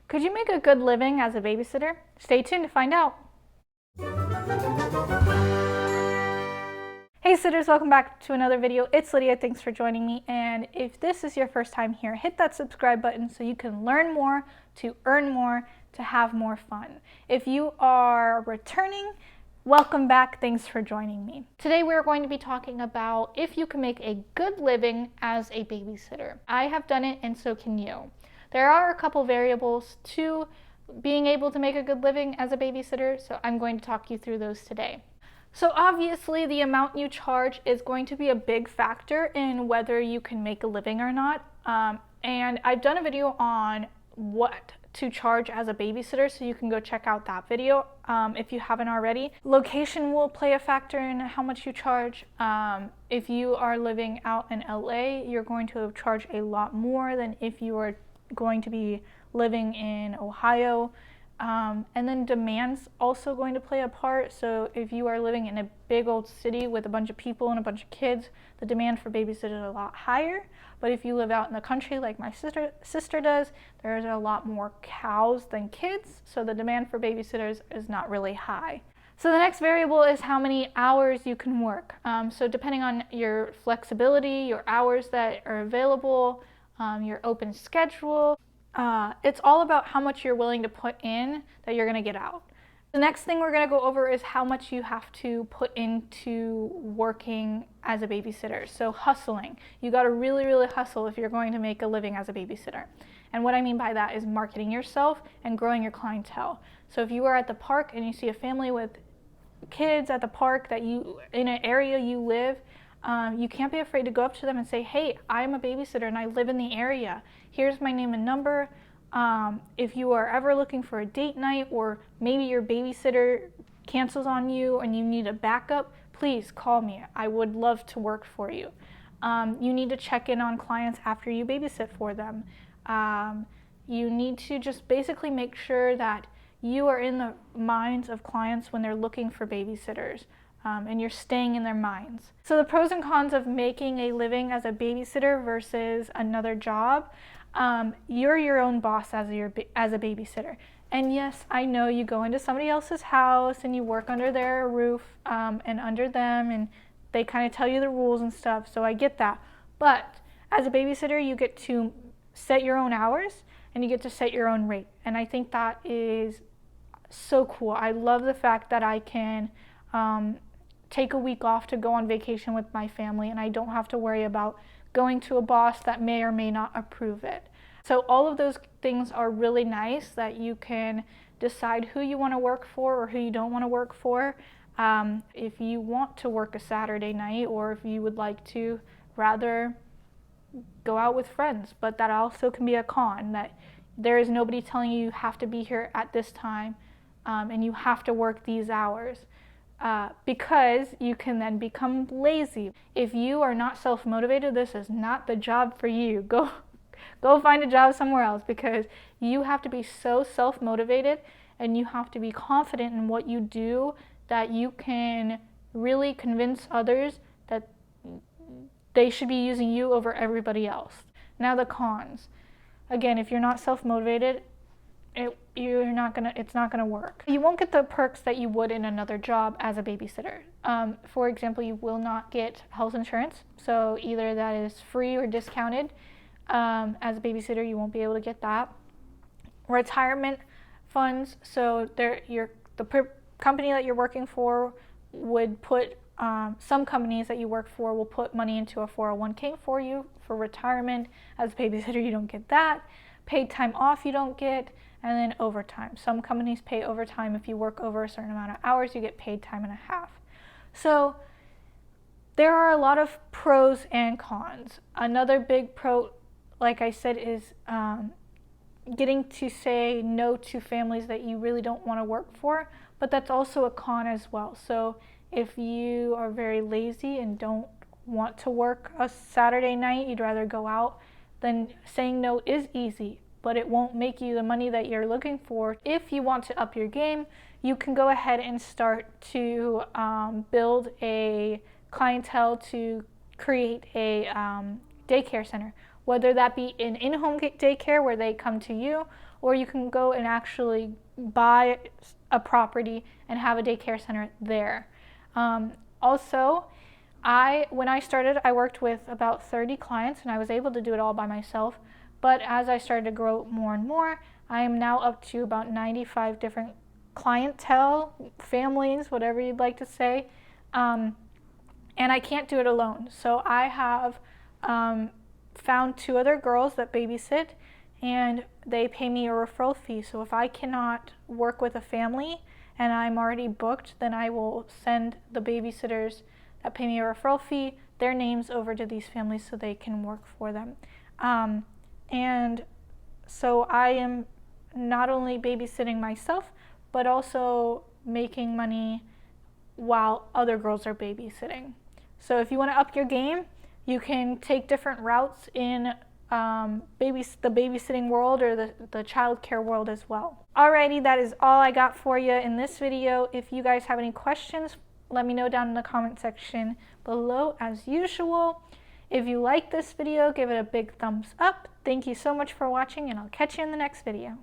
Could you make a good living as a babysitter? Stay tuned to find out. Hey sitters, welcome back to another video. It's Lydia, thanks for joining me. And if this is your first time here, hit that subscribe button so you can learn more, to earn more, to have more fun. If you are returning, welcome back, thanks for joining me. Today we're going to be talking about if you can make a good living as a babysitter. I have done it and so can you. There are a couple variables to being able to make a good living as a babysitter, so I'm going to talk you through those today. So obviously the amount you charge is going to be a big factor in whether you can make a living or not. And I've done a video on what to charge as a babysitter, so you can go check out that video if you haven't already. Location will play a factor in how much you charge. If you are living out in LA, you're going to charge a lot more than if you are going to be living in Ohio. And then demand's also going to play a part. So if you are living in a big old city with a bunch of people and a bunch of kids, the demand for babysitters is a lot higher. But if you live out in the country like my sister does, there's a lot more cows than kids, so the demand for babysitters is not really high. So the next variable is how many hours you can work. So depending on your flexibility, your hours that are available, your open schedule, it's all about how much you're willing to put in that you're going to get out. The next thing we're going to go over is how much you have to put into working as a babysitter. So hustling. You got to really, really hustle if you're going to make a living as a babysitter. And what I mean by that is marketing yourself and growing your clientele. So if you are at the park and you see a family with kids at the park that you in an area you live, you can't be afraid to go up to them and say, hey, I'm a babysitter and I live in the area. Here's my name and number. If you are ever looking for a date night, or maybe your babysitter cancels on you and you need a backup, please call me. I would love to work for you. You need to check in on clients after you babysit for them. You need to just basically make sure that you are in the minds of clients when they're looking for babysitters. And you're staying in their minds. So the pros and cons of making a living as a babysitter versus another job. You're your own boss as a babysitter. And yes, I know you go into somebody else's house and you work under their roof and under them, and they kind of tell you the rules and stuff, so I get that. But as a babysitter, you get to set your own hours and you get to set your own rate. And I think that is so cool. I love the fact that I can take a week off to go on vacation with my family, and I don't have to worry about going to a boss that may or may not approve it. So all of those things are really nice, that you can decide who you want to work for or who you don't want to work for. If you want to work a Saturday night, or if you would like to rather go out with friends, but that also can be a con, that there is nobody telling you you have to be here at this time and you have to work these hours. Because you can then become lazy. If you are not self-motivated, this is not the job for you. Go find a job somewhere else, because you have to be so self-motivated and you have to be confident in what you do that you can really convince others that they should be using you over everybody else. Now the cons. Again, if you're not self-motivated, it's not gonna work. You won't get the perks that you would in another job as a babysitter. For example, you will not get health insurance, so either that is free or discounted. As a babysitter, you won't be able to get that. Retirement funds, so the company that you're working for would put, some companies that you work for will put money into a 401k for you for retirement. As a babysitter, you don't get that. Paid time off you don't get. And then overtime. Some companies pay overtime. If you work over a certain amount of hours, you get paid time and a half. So there are a lot of pros and cons. Another big pro, like I said, is getting to say no to families that you really don't want to work for, but that's also a con as well. So if you are very lazy and don't want to work a Saturday night, you'd rather go out, then saying no is easy, but it won't make you the money that you're looking for. If you want to up your game, you can go ahead and start to build a clientele to create a daycare center, whether that be an in-home daycare where they come to you, or you can go and actually buy a property and have a daycare center there. Also, when I started, I worked with about 30 clients and I was able to do it all by myself. But as I started to grow more and more, I am now up to about 95 different clientele, families, whatever you'd like to say. And I can't do it alone. So I have found 2 other girls that babysit, and they pay me a referral fee. So if I cannot work with a family and I'm already booked, then I will send the babysitters that pay me a referral fee their names over to these families so they can work for them. And so I am not only babysitting myself, but also making money while other girls are babysitting. So if you want to up your game, you can take different routes in the babysitting world or the childcare world as well. Alrighty, that is all I got for you in this video. If you guys have any questions, let me know down in the comment section below as usual. If you like this video, give it a big thumbs up. Thank you so much for watching, and I'll catch you in the next video.